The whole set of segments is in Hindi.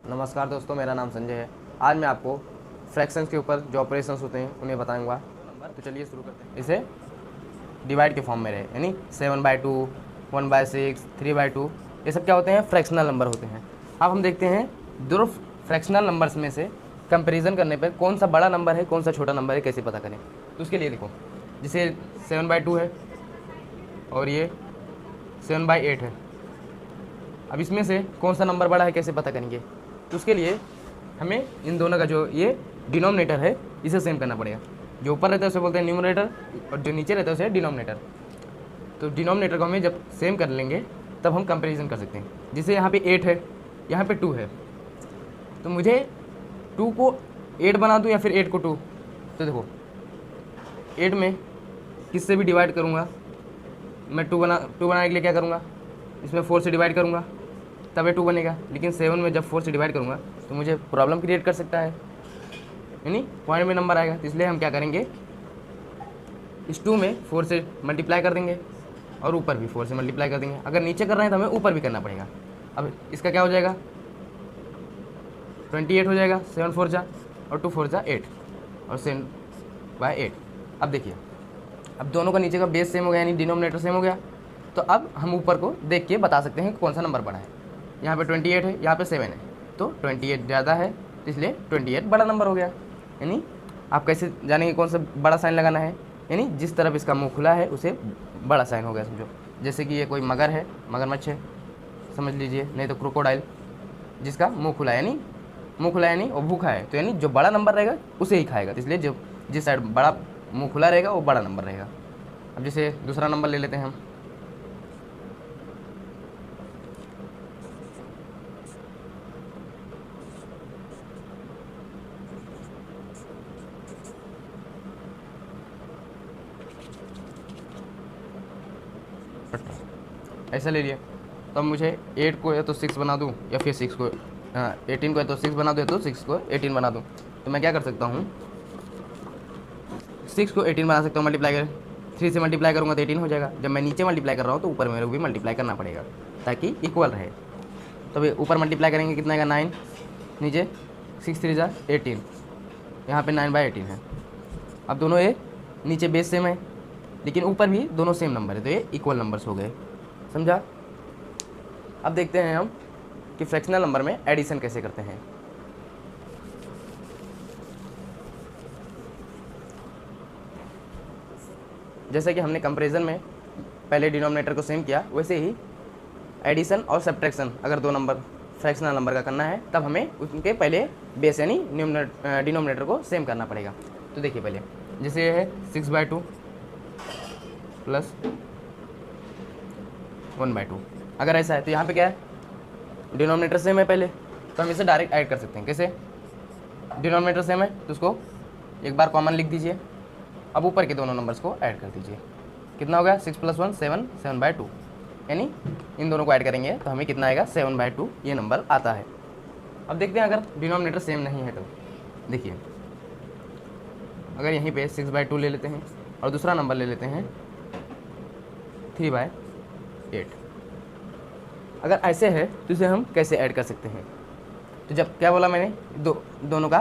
नमस्कार दोस्तों, मेरा नाम संजय है। आज मैं आपको फ्रैक्शंस के ऊपर जो ऑपरेशंस होते हैं उन्हें बताऊंगा। तो चलिए शुरू करते हैं। इसे डिवाइड के फॉर्म में रहे, यानी 7/2, 1/6, 3/2, ये सब क्या होते हैं? फ्रैक्शनल नंबर होते हैं। अब हम देखते हैं दोनों फ्रैक्शनल नंबर्स में से कंपेरिजन करने पर कौन सा बड़ा नंबर है, कौन सा छोटा नंबर है, कैसे पता करें। तो उसके लिए देखो, जैसे 7/2 है और ये 7/8 है। अब इसमें से कौन सा नंबर बड़ा है, कैसे पता करेंगे? तो उसके लिए हमें इन दोनों का जो ये डिनोमिनेटर है इसे सेम करना पड़ेगा। जो ऊपर रहता है उसे बोलते हैं न्यूमरेटर और जो नीचे रहता है उसे डिनोमिनेटर। तो डिनोमिनेटर को हमें जब सेम कर लेंगे तब हम कंपैरिजन कर सकते हैं। जैसे यहाँ पे 8 है, यहाँ पे 2 है, तो मुझे 2 को 8 बना दूँ या फिर 8 को 2? तो देखो, 8 में किससे भी डिवाइड करूँगा, मैं 2 बनाने के लिए क्या करूँगा, इसमें 4 से डिवाइड करूँगा तब ये 2 बनेगा। लेकिन 7 में जब 4 से डिवाइड करूँगा तो मुझे प्रॉब्लम क्रिएट कर सकता है, यानी पॉइंट में नंबर आएगा। तो इसलिए हम क्या करेंगे, इस 2 में 4 से मल्टीप्लाई कर देंगे और ऊपर भी 4 से मल्टीप्लाई कर देंगे। अगर नीचे कर रहे हैं तो हमें ऊपर भी करना पड़ेगा। अब इसका क्या हो जाएगा, 28 हो जाएगा, 7 4 जा और 2 4 जा 8 और 7/8। अब देखिए, अब दोनों का नीचे का बेस सेम हो गया, यानी डिनोमिनेटर सेम हो गया। तो अब हम ऊपर को देख के बता सकते हैं कि कौन सा नंबर बड़ा है। यहाँ पे 28 है, यहाँ पे 7 है, तो 28 ज़्यादा है, इसलिए 28 बड़ा नंबर हो गया। यानी आप कैसे जानेंगे कौन सा बड़ा साइन लगाना है, यानी जिस तरफ इसका मुंह खुला है उसे बड़ा साइन हो गया समझो। जैसे कि ये कोई मगर है, मगरमच्छ है समझ लीजिए, नहीं तो क्रोकोडाइल, जिसका मुँह खुला है, यानी मुँह खुला यानी वो भूखा है, तो यानी जो बड़ा नंबर रहेगा उसे ही खाएगा। तो इसलिए जो जिस साइड बड़ा मुँह खुला रहेगा वो बड़ा नंबर रहेगा। अब जैसे दूसरा नंबर ले लेते हैं हम, ऐसा ले लिया। तो अब मुझे 8 को या तो 6 बना दूँ या फिर 6 को 18 को या तो 6 बना दूँ या तो 6 को 18 बना दूँ। तो मैं क्या कर सकता हूँ, 6 को 18 बना सकता हूँ, मल्टीप्लाई कर 3 से मल्टीप्लाई करूँगा तो 18 हो जाएगा। जब मैं नीचे मल्टीप्लाई कर रहा हूँ तो ऊपर मेरे को भी मल्टीप्लाई करना पड़ेगा ताकि इक्वल रहे। तो अभी ऊपर मल्टीप्लाई करेंगे, कितना आएगा 9, नीचे 6 3 जा 18, यहाँ पे 9/18 है। अब दोनों ये नीचे बेस सेम है लेकिन ऊपर भी दोनों सेम नंबर है, तो ये इक्वल नंबर्स हो गए, समझा। अब देखते हैं हम कि फ्रैक्शनल नंबर में एडिशन कैसे करते हैं। जैसे कि हमने कंपैरिजन में पहले डिनोमिनेटर को सेम किया, वैसे ही एडिशन और सब्ट्रैक्शन अगर दो नंबर फ्रैक्शनल नंबर का करना है तब हमें उनके पहले बेस यानी डिनोमिनेटर को सेम करना पड़ेगा। तो देखिए पहले, जैसे ये है 6/2 प्लस 1/2। अगर ऐसा है तो यहाँ पे क्या है, डिनोमिनेटर सेम है पहले, तो हम इसे डायरेक्ट ऐड कर सकते हैं। कैसे, डिनोमिनेटर सेम है तो उसको एक बार कॉमन लिख दीजिए। अब ऊपर के दोनों नंबर्स को ऐड कर दीजिए। कितना हो गया, 6 + 1 7, 7/2, यानी इन दोनों को ऐड करेंगे तो हमें कितना आएगा, 7/2 ये नंबर आता है। अब देखते हैं अगर डिनोमिनेटर सेम नहीं है तो देखिए, अगर यहीं पे 6/2 ले लेते हैं और दूसरा नंबर ले लेते हैं 3/8। अगर ऐसे है तो इसे हम कैसे ऐड कर सकते हैं? तो जब क्या बोला मैंने, दोनों का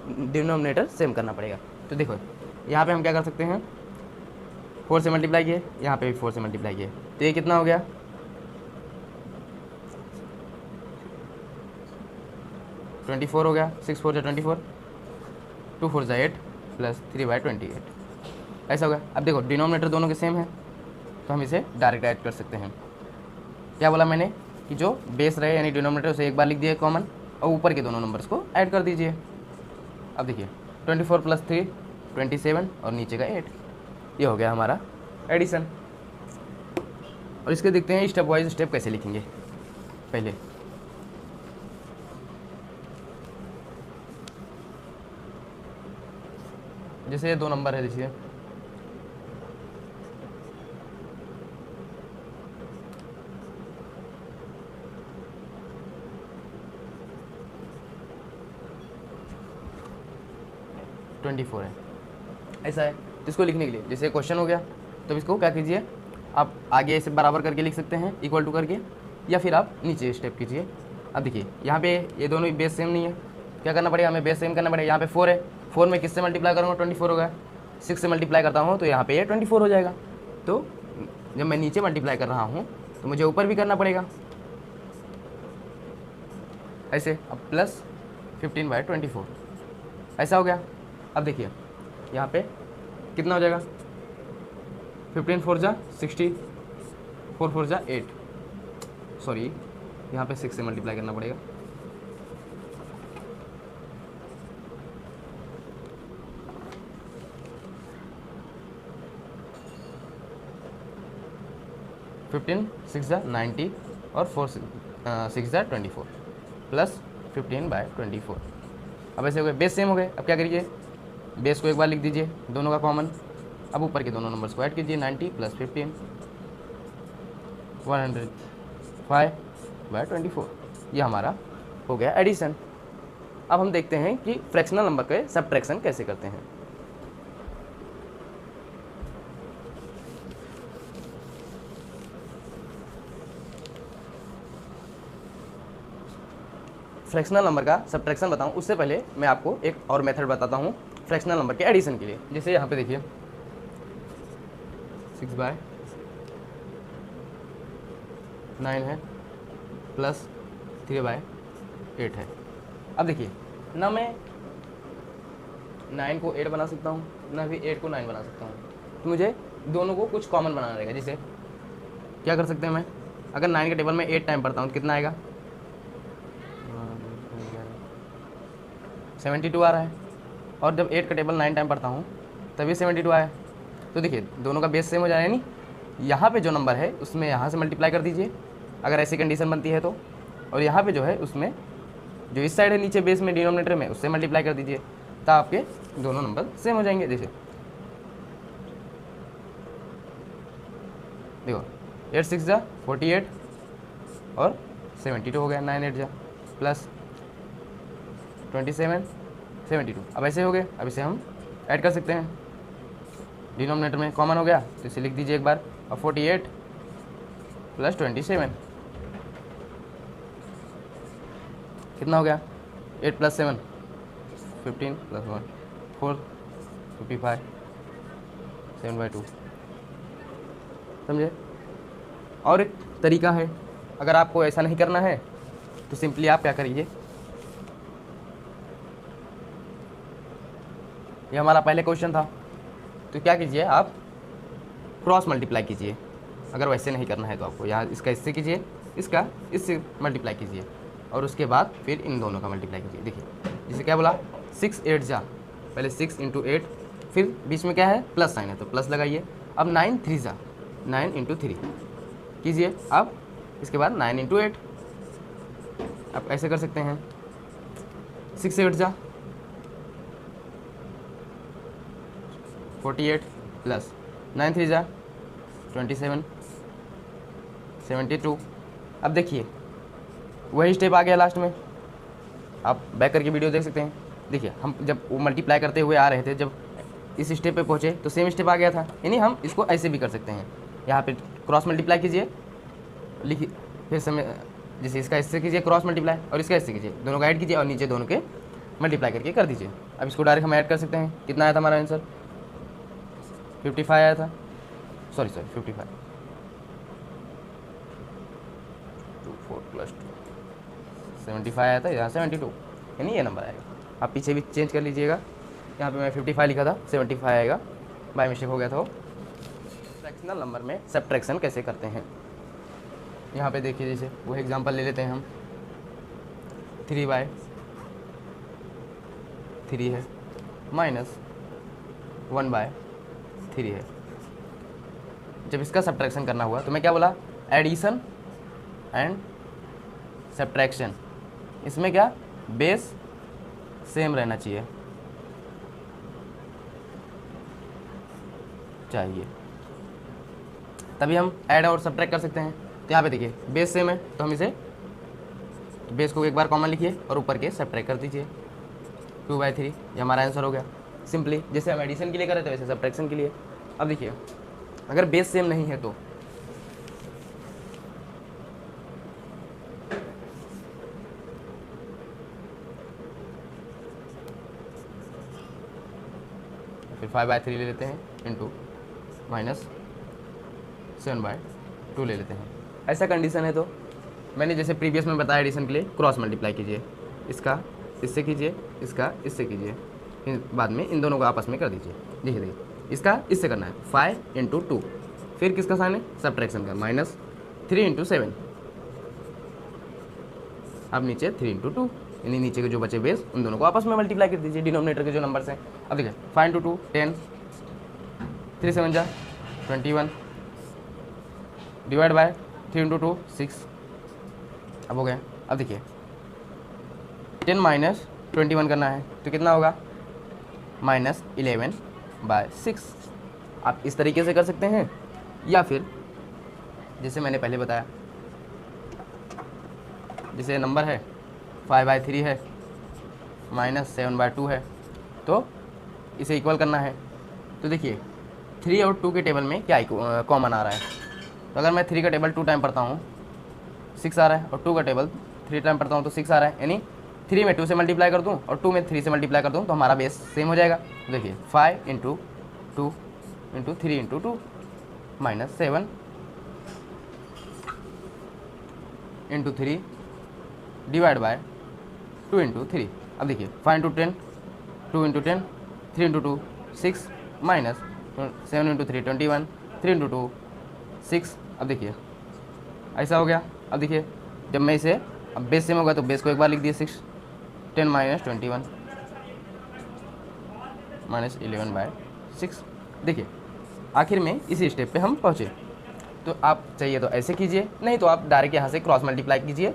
डिनोमिनेटर सेम करना पड़ेगा। तो देखो यहाँ पे हम क्या कर सकते हैं, 4 से मल्टीप्लाई किए, यहाँ पे भी 4 से मल्टीप्लाई किए, तो ये कितना हो गया, 24 हो गया। 6 4 जा 24, 2 4 जा 8 प्लस 3/28, ऐसा हो गया। अब देखो डिनोमिनेटर दोनों के सेम है तो हम इसे डायरेक्ट ऐड कर सकते हैं। क्या बोला मैंने कि जो बेस रहे यानी डिनोमिनेटर उसे एक बार लिख दिए कॉमन और ऊपर के दोनों नंबर्स को ऐड कर दीजिए। अब देखिए 24 + 3 27 और नीचे का 8, ये हो गया हमारा एडिशन। और इसके देखते हैं स्टेप वाइज स्टेप कैसे लिखेंगे। पहले जैसे ये दो नंबर है, देखिए ट्वेंटी 24 है, ऐसा है। तो इसको लिखने के लिए जैसे क्वेश्चन हो गया तो इसको क्या कीजिए, आप आगे इसे बराबर करके लिख सकते हैं, इक्वल टू करके, या फिर आप नीचे स्टेप कीजिए अब देखिए यहाँ पे ये दोनों ही बेस सेम नहीं है, क्या करना पड़ेगा हमें, बेस सेम करना पड़ेगा। यहाँ पे 4 है, 4 में किससे मल्टीप्लाई करूँगा, 24 होगा। 6 से मल्टीप्लाई करता हूँ तो यहाँ पे ये 24 हो जाएगा। तो जब मैं नीचे मल्टीप्लाई कर रहा हूँ तो मुझे ऊपर भी करना पड़ेगा ऐसे। अब प्लस 15/24 ऐसा हो गया। अब देखिए यहाँ पे कितना हो जाएगा, 15 4 जा 60, 4 4 जा 8, सॉरी यहाँ पे 6 से मल्टीप्लाई करना पड़ेगा। फिफ्टीन 6 जा 90 और 4 6 जा 24 प्लस 15/24। अब ऐसे हो गए, बेस सेम हो गए। अब क्या करिए, बेस को एक बार लिख दीजिए दोनों का कॉमन। अब ऊपर के दोनों नंबर्स को ऐड कीजिए, 90 प्लस 15 105/24। ये हमारा हो गया एडिशन। अब हम देखते हैं कि फ्रैक्शनल नंबर के सब्ट्रैक्शन कैसे करते हैं। फ्रैक्शनल नंबर का सब्ट्रैक्शन बताऊं उससे पहले मैं आपको एक और मेथड बताता हूं फ्रैक्शनल नंबर के एडिशन के लिए। जैसे यहाँ पे देखिए 6/9 है प्लस 3/8 है। अब देखिए ना मैं 9 को 8 बना सकता हूँ, ना भी 8 को 9 बना सकता हूँ। तो मुझे दोनों को कुछ कॉमन बनाना रहेगा। जैसे क्या कर सकते हैं, मैं अगर 9 के टेबल में 8 टाइम पढ़ता हूँ तो कितना आएगा, 72 आ रहा है। और जब 8 का टेबल 9 टाइम पढ़ता हूँ तभी 72 आया। तो देखिए दोनों का बेस सेम हो जाएगा, यानी यहाँ पे जो नंबर है उसमें यहाँ से मल्टीप्लाई कर दीजिए अगर ऐसी कंडीशन बनती है तो, और यहाँ पे जो है उसमें जो इस साइड है नीचे बेस में डिनोमिनेटर में उससे मल्टीप्लाई कर दीजिए, तो आपके दोनों नंबर सेम हो जाएंगे। जैसे देखो 8 6 जा 48 और 72 हो गया, 9 8 जा प्लस 27 72। अब ऐसे हो गए। अब इसे हम ऐड कर सकते हैं, डिनोमिनेटर में कॉमन हो गया तो इसे लिख दीजिए एक बार। और 48 प्लस 27 कितना हो गया, 8 प्लस 7 15 प्लस 1 4 55 7/2। समझे। और एक तरीका है, अगर आपको ऐसा नहीं करना है तो सिंपली आप क्या करिए, ये हमारा पहले क्वेश्चन था, तो क्या कीजिए आप क्रॉस मल्टीप्लाई कीजिए। अगर वैसे नहीं करना है तो आपको यहाँ इसका इससे कीजिए, इसका इससे मल्टीप्लाई कीजिए और उसके बाद फिर इन दोनों का मल्टीप्लाई कीजिए। देखिए जिसे क्या बोला, 6 8 जा, पहले 6 × 8, फिर बीच में क्या है प्लस साइन है तो प्लस लगाइए। अब 9 3 जा, 9 × 3 कीजिए। अब इसके बाद 9 × 8 आप ऐसे कर सकते हैं। 6 8 जा 48 प्लस 9 3 जा 27 72। अब देखिए वही स्टेप आ गया लास्ट में, आप बैक करके वीडियो देख सकते हैं। देखिए हम जब वो मल्टीप्लाई करते हुए आ रहे थे, जब इस स्टेप पे पहुँचे तो सेम स्टेप आ गया था, यानी हम इसको ऐसे भी कर सकते हैं। यहाँ पे क्रॉस मल्टीप्लाई कीजिए, लिखिए, फिर समय जैसे इसका इससे कीजिए क्रॉस मल्टीप्लाई और इसका इससे कीजिए, दोनों का ऐड कीजिए और नीचे दोनों के मल्टीप्लाई करके कर दीजिए। अब इसको डायरेक्ट हम ऐड कर सकते हैं। कितना आया था हमारा आंसर, 55 आया था, सॉरी 55 2 4 प्लस 2 75 आया था, यहाँ 72, यानी ये नंबर आएगा। आप पीछे भी चेंज कर लीजिएगा, यहाँ पे मैं 55 लिखा था 75 आएगा, बाय मिस्टेक हो गया था वो। फ्रैक्शनल नंबर में सब्ट्रैक्शन कैसे करते हैं, यहाँ पे देखिए, जैसे वो एग्जांपल ले लेते हैं हम। 3/3 है माइनस 1/3 है। जब इसका सब्ट्रैक्शन करना हुआ तो मैं क्या बोला, एडिशन एंड सब्ट्रैक्शन। इसमें क्या बेस सेम रहना चाहिए तभी हम ऐड और सब्ट्रैक्ट कर सकते हैं। तो यहाँ पे देखिए बेस सेम है तो हम इसे बेस को एक बार कॉमन लिखिए और ऊपर के सब्ट्रैक्ट कर दीजिए। 2/3 ये हमारा आंसर हो गया। सिंपली जैसे हम एडिशन के लिए कर रहे थे वैसे सब्ट्रैक्शन के लिए। अब देखिए अगर बेस सेम नहीं है तो फिर 5/3 ले लेते हैं इंटू -7/2 ले लेते हैं। ऐसा कंडीशन है तो मैंने जैसे प्रीवियस में बताया एडिशन के लिए क्रॉस मल्टीप्लाई कीजिए, इसका इससे कीजिए, इसका इससे कीजिए, बाद में इन दोनों को आपस में कर दीजिए। देखिए इसका इससे करना है 5 × 2, फिर किसका साइन है सब्ट्रैक्शन का, -3 × 7, अब नीचे 3 × 2, यानी नीचे के जो बचे बेस उन दोनों को आपस में मल्टीप्लाई कर दीजिए, डिनोमिनेटर के जो नंबर्स हैं। अब देखिए 5 × 2 10, 3 7 जा 21, डिवाइड बाय 3 × 2 6, अब हो गया। अब देखिए 10 - 21 करना है तो कितना होगा -11/6। आप इस तरीके से कर सकते हैं, या फिर जैसे मैंने पहले बताया, जैसे नंबर है 5/3 है, -7/2 है, तो इसे इक्वल करना है। तो देखिए 3 और 2 के टेबल में क्या कॉमन आ रहा है, तो अगर मैं 3 का टेबल 2 टाइम पढ़ता हूँ 6 आ रहा है, और 2 का टेबल 3 टाइम पढ़ता हूँ तो 6 आ रहा है, यानी 3 में 2 से मल्टीप्लाई कर दूँ और 2 में 3 से मल्टीप्लाई कर दूँ तो हमारा बेस सेम हो जाएगा। देखिए 5 × 2 × 3 × 2 -7 × 3 डिवाइड बाय 2 × 3। अब देखिए 5 × 10, 2 × 10, 3 × 2 6, -7 × 3 21, 3 × 2 6। अब देखिए ऐसा हो गया। अब देखिए जब मैं इसे, अब बेस सेम होगा तो बेस को एक बार लिख दिए 6, 10 - 21 -11/6। देखिए आखिर में इसी स्टेप पे हम पहुँचे। तो आप चाहिए तो ऐसे कीजिए, नहीं तो आप डायरेक्ट यहाँ से क्रॉस मल्टीप्लाई कीजिए,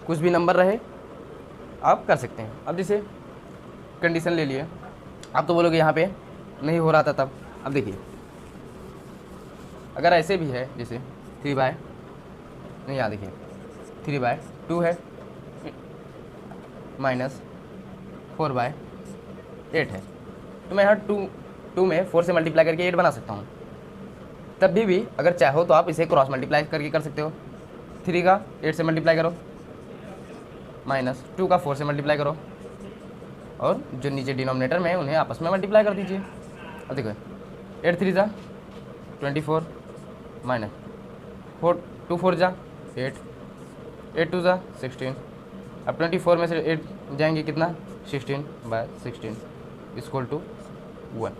कुछ भी नंबर रहे आप कर सकते हैं। अब जैसे कंडीशन ले लिए, आप तो बोलोगे यहाँ पे नहीं हो रहा था तब। अब देखिए अगर ऐसे भी है, जैसे 3/, नहीं यहाँ देखिए 3/2 है, -4/8 है, तो मैं यहाँ 2 में 4 से मल्टीप्लाई करके 8 बना सकता हूँ। तब भी अगर चाहो तो आप इसे क्रॉस मल्टीप्लाई करके कर सकते हो। 3 का 8 से मल्टीप्लाई करो, -2 का 4 से मल्टीप्लाई करो, और जो नीचे डिनोमिनेटर में उन्हें आपस में मल्टीप्लाई कर दीजिए। अब देखो 8 3 जा 24, -4 2 4 जा 8, 8 2 जा 16। अब 24 में से 8 जाएंगे कितना, 16/16 इक्वल टू 1।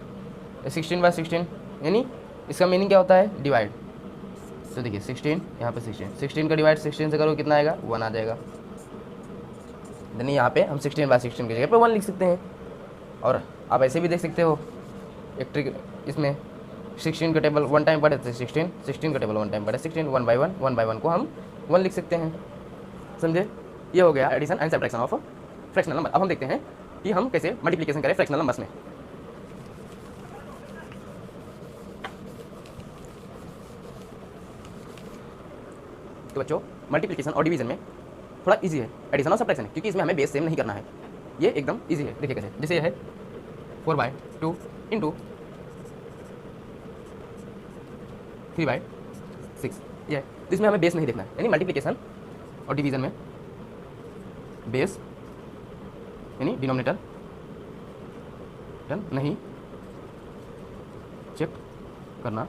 16/16 यानी इसका मीनिंग क्या होता है, डिवाइड। तो देखिए 16 यहाँ पे 16 का डिवाइड 16 से करो कितना आएगा, 1 आ जाएगा। यानी यहाँ पे हम 16/16 की जगह पे 1 लिख सकते हैं। और आप ऐसे भी देख सकते हो, एक ट्रिक इसमें 16 का टेबल 1 टाइम पढ़े थे 16 का टेबल 1 टाइम पढ़े 16, 1/1 को हम 1 लिख सकते हैं। समझे, ये हो गया addition and subtraction of fractional number. अब हम देखते हैं कि हम कैसे मल्टीप्लिकेशन करें फ्रैक्शनल नंबर्स में। तो बच्चों मल्टीप्लिकेशन और डिवीजन में थोड़ा इजी है, एडिशन और सब्ट्रैक्शन है, क्योंकि इसमें हमें बेस सेम नहीं करना है, ये एकदम इजी है। देखिए कैसे, जैसे ये है 4/2 × 3/6, ये है, तो इसमें हमें बेस नहीं देखना है। यानी मल्टीप्लिकेशन और डिवीजन में बेस यानी डिनोमिनेटर नहीं चेक करना।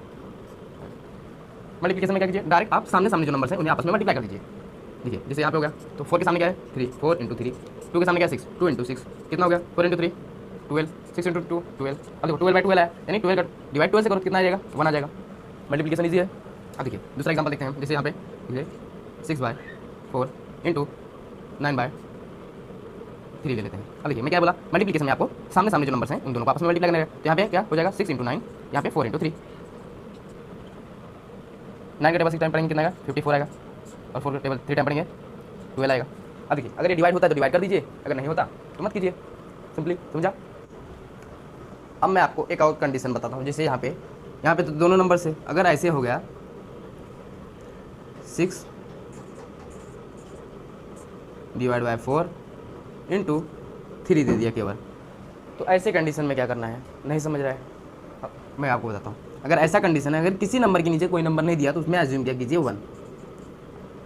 मल्टीप्लिकेशन में क्या कीजिए, डायरेक्ट आप सामने सामने जो नंबर्स हैं उन्हें आपस में मल्टीप्लाई कर दीजिए। देखिए जैसे यहाँ पे हो गया, तो 4 के सामने क्या है 3, 4 × 3, 2 के सामने क्या है 6, 2 × 6 कितना हो गया, 4 × 3 12, 6 × 2 12। अब देखो 12/12 है, यानी 12 का डिवाइड 12 से करो कितना आ जाएगा, 1 आ जाएगा। मल्टीप्लिकेशन ईजी है। अब देखिए दूसरा एग्जाम्पल देखते हैं, जैसे यहाँ पे 6/4 × 9/3 ले लेते हैं। अब देखिए मैं क्या बोला, मल्टीप्लिकेशन में आपको सामने सामने जो नंबर्स हैं उन दोनों को आपस में मल्टीप्लाई करना है। तो यहाँ पे क्या हो जाएगा 6 × 9, यहाँ पे 4 × 3, 9 का टेबल 6 टाइम पढ़ेंगे कितना आएगा, 54 आएगा, और 4 का टेबल 3 टाइम पढ़ेंगे 12 आएगा। अब देखिए अगर ये डिवाइड होता है तो डिवाइड कर दीजिए, अगर नहीं होता तो मत कीजिए, सिंपली, समझा। अब मैं आपको एक और कंडीशन बताता हूँ, जैसे यहाँ पे तो दोनों नंबर से अगर ऐसे हो गया 6 / 4 × 3 दे दिया केवल, तो ऐसे कंडीशन में क्या करना है, नहीं समझ रहा है, मैं आपको बताता हूँ। अगर ऐसा कंडीशन है, अगर किसी नंबर के नीचे कोई नंबर नहीं दिया तो उसमें एज्यूम क्या कीजिए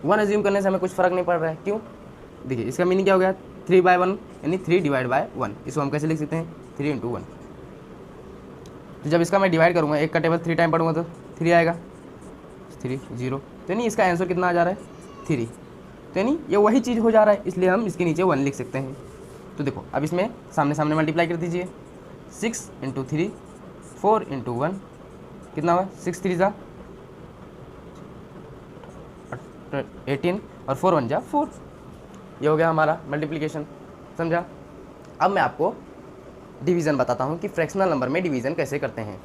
1 एज्यूम करने से हमें कुछ फ़र्क नहीं पड़ रहा है, क्यों। देखिए इसका मीनिंग क्या हो गया, 3/1 यानी 3 / 1। इसको हम कैसे लिख सकते हैं, 3 × 1, तो जब इसका मैं डिवाइड करूँगा, एक का टेबल 3 टाइम पढ़ूंगा तो 3 आएगा, 3 0, तो यानी इसका आंसर कितना आ जा रहा है 3। तो यानी ये वही चीज़ हो जा रहा है, इसलिए हम इसके नीचे 1 लिख सकते हैं। तो देखो अब इसमें सामने सामने मल्टीप्लाई कर दीजिए, 6 इंटू 3, 4 इंटू 1 कितना हुआ, 6 3 जा 18 और 4 1 जा 4। ये हो गया हमारा मल्टीप्लिकेशन, समझा। अब मैं आपको डिवीज़न बताता हूँ कि फ्रैक्शनल नंबर में डिवीज़न कैसे करते हैं।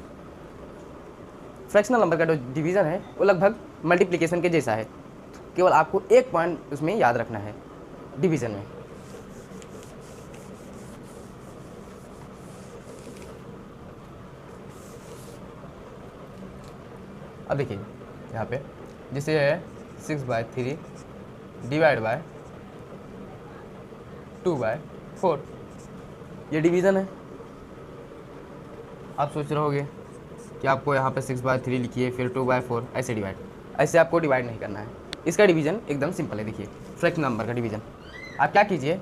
फ्रैक्शनल नंबर का जो डिवीज़न है वो लगभग मल्टीप्लिकेशन के जैसा है, केवल आपको एक पॉइंट उसमें याद रखना है डिवीज़न में। अब देखिए यहाँ पे जैसे है 6/3 डिवाइड बाय 2/4, ये डिवीज़न है। आप सोच रहे होगे कि आपको यहाँ पे 6/3 लिखिए फिर 2/4 ऐसे डिवाइड, ऐसे आपको डिवाइड नहीं करना है। इसका डिवीज़न एकदम सिंपल है। देखिए फ्रैक्शनल नंबर का डिवीज़न आप क्या कीजिए,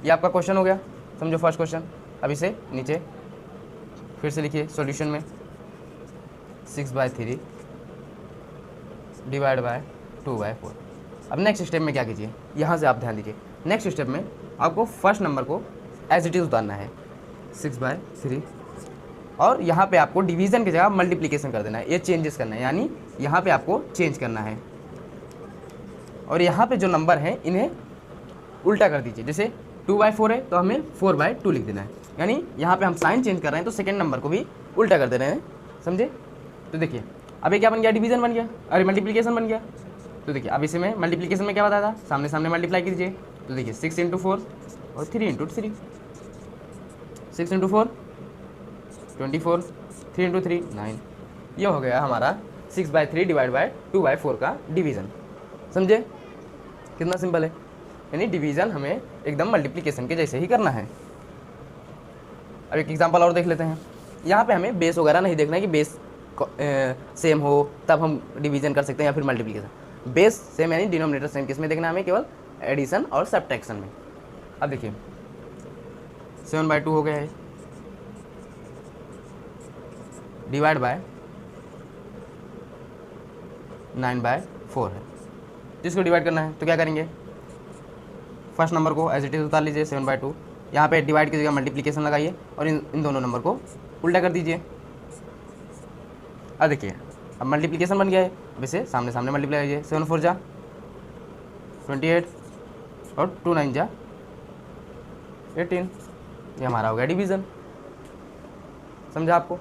ये आपका क्वेश्चन हो गया, समझो फर्स्ट क्वेश्चन। अब इसे नीचे फिर से लिखिए सॉल्यूशन में, 6/3 डिवाइड बाय 2/4। अब नेक्स्ट स्टेप में क्या कीजिए, यहाँ से आप ध्यान दीजिए, नेक्स्ट स्टेप में आपको फर्स्ट नंबर को एज इट इज़ उतारना है 6/3, और यहाँ पे आपको डिवीज़न की जगह मल्टीप्लिकेशन कर देना है, ये चेंजेस करना है, यानी यहाँ पे आपको चेंज करना है। और यहाँ पे जो नंबर हैं इन्हें उल्टा कर दीजिए, जैसे 2/4 है तो हमें 4/2 लिख देना है, यानी यहाँ पे हम साइन चेंज कर रहे हैं तो सेकेंड नंबर को भी उल्टा कर दे रहे हैं, समझे। तो देखिए अब ये क्या बन गया, डिवीज़न बन गया, अरे मल्टीप्लिकेशन बन गया। तो देखिए अब इसे में मल्टीप्लिकेशन में क्या बताया था, सामने सामने मल्टीप्लाई कीजिए। तो देखिए 6 इंटू 4 और 3 इंटू 3, 6 इंटू 4 24, 3 इंटू 3 9। ये हो गया हमारा 6/3 डिवाइड बाय 2/4 का डिवीज़न, समझे कितना सिंपल है। यानी डिवीज़न हमें एकदम मल्टीप्लिकेशन के जैसे ही करना है। अब एक एग्जांपल और देख लेते हैं। यहाँ पे हमें बेस वगैरह नहीं देखना है कि बेस सेम हो तब हम डिवीज़न कर सकते हैं या फिर मल्टीप्लिकेशन। बेस सेम यानी डिनोमिनेटर सेम, किस में देखना है हमें, केवल एडिशन और सब्ट्रैक्शन में। अब देखिए 7/2 हो गया है डिवाइड बाय 9/4 है, जिसको डिवाइड करना है तो क्या करेंगे, फर्स्ट नंबर को एज इट इज़ उतार लीजिए 7/2, यहाँ पे डिवाइड की जगह मल्टीप्लिकेशन लगाइए और इन दोनों नंबर को उल्टा कर दीजिए। अब देखिए अब मल्टीप्लिकेशन बन गया है, अब इसे सामने सामने मल्टीप्लाई कीजिए, 7 4 जा 28 और 2 9 जा 18, ये हमारा हो गया डिवीज़न, समझा आपको।